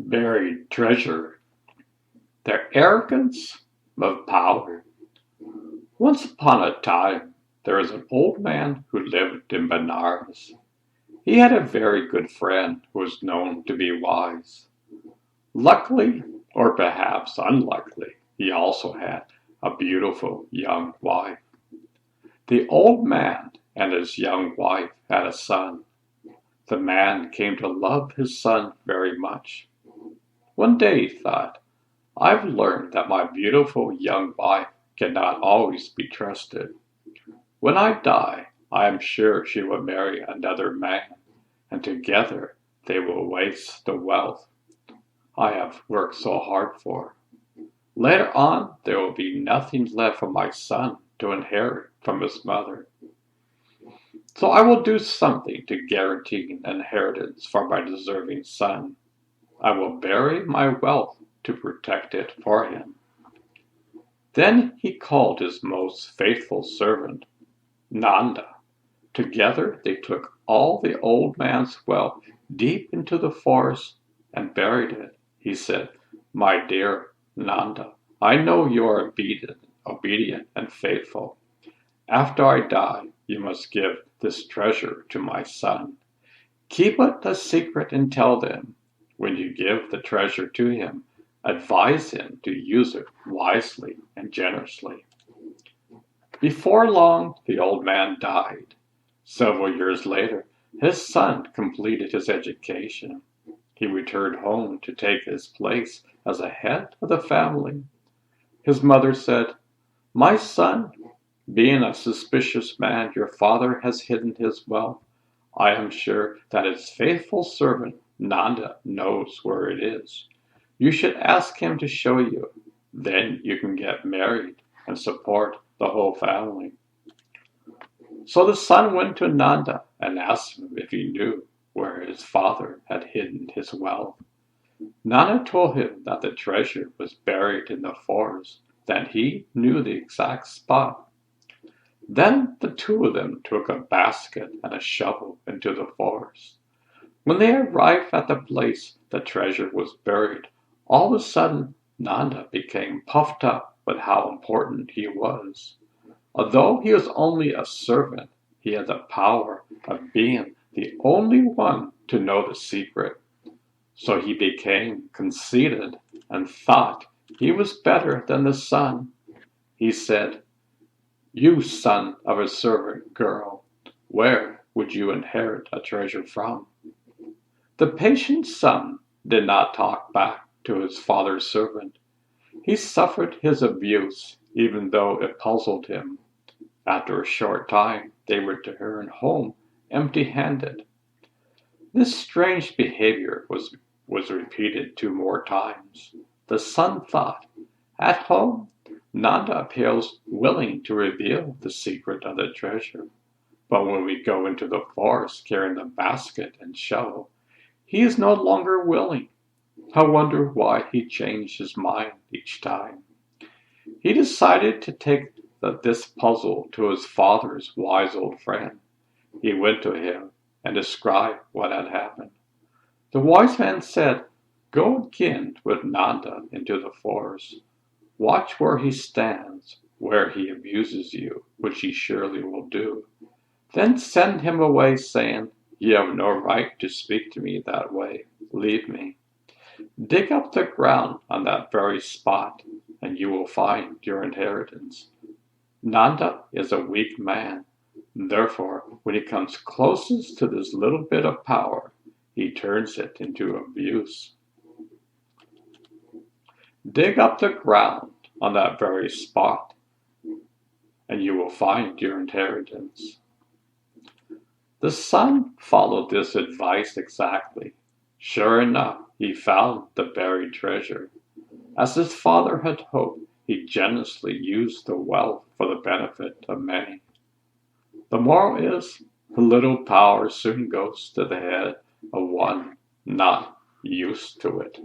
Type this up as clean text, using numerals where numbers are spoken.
Buried treasure. The arrogance of power. Once upon a time, there was an old man who lived in Benares. He had a very good friend who was known to be wise. Luckily, or perhaps unluckily, he also had a beautiful young wife. The old man and his young wife had a son. The man came to love his son very much. One day he thought, I've learned that my beautiful young wife cannot always be trusted. When I die, I am sure she will marry another man, and together they will waste the wealth I have worked so hard for. Later on, there will be nothing left for my son to inherit from his mother. So I will do something to guarantee an inheritance for my deserving son. I will bury my wealth to protect it for him. Then he called his most faithful servant, Nanda. Together they took all the old man's wealth deep into the forest and buried it. He said, My dear Nanda, I know you are obedient and faithful. After I die, you must give this treasure to my son. Keep it a secret and tell them, when you give the treasure to him, advise him to use it wisely and generously. Before long, the old man died. Several years later, his son completed his education. He returned home to take his place as a head of the family. His mother said, My son, being a suspicious man, your father has hidden his wealth. I am sure that his faithful servant, Nanda, knows where it is. You should ask him to show you. Then you can get married and support the whole family. So the son went to Nanda and asked him if he knew where his father had hidden his wealth. Nanda told him that the treasure was buried in the forest, that he knew the exact spot. Then the two of them took a basket and a shovel into the forest. When they arrived at the place the treasure was buried, all of a sudden Nanda became puffed up with how important he was. Although he was only a servant, he had the power of being the only one to know the secret. So he became conceited and thought he was better than the son. He said, You son of a servant girl, where would you inherit a treasure from? The patient son did not talk back to his father's servant. He suffered his abuse, even though it puzzled him. After a short time, they returned home empty-handed. This strange behavior was repeated 2 more times. The son thought, At home, Nanda appears willing to reveal the secret of the treasure. But when we go into the forest carrying the basket and shovel, he is no longer willing. I wonder why he changed his mind each time. He decided to take this puzzle to his father's wise old friend. He went to him and described what had happened. The wise man said, Go again with Nanda into the forest. Watch where he stands, where he abuses you, which he surely will do. Then send him away, saying, You have no right to speak to me that way. Leave me. Dig up the ground on that very spot, and you will find your inheritance. Nanda is a weak man. Therefore, when he comes closest to this little bit of power, he turns it into abuse. Dig up the ground on that very spot, and you will find your inheritance. The son followed this advice exactly. Sure enough, he found the buried treasure. As his father had hoped, he generously used the wealth for the benefit of many. The moral is, a little power soon goes to the head of one not used to it.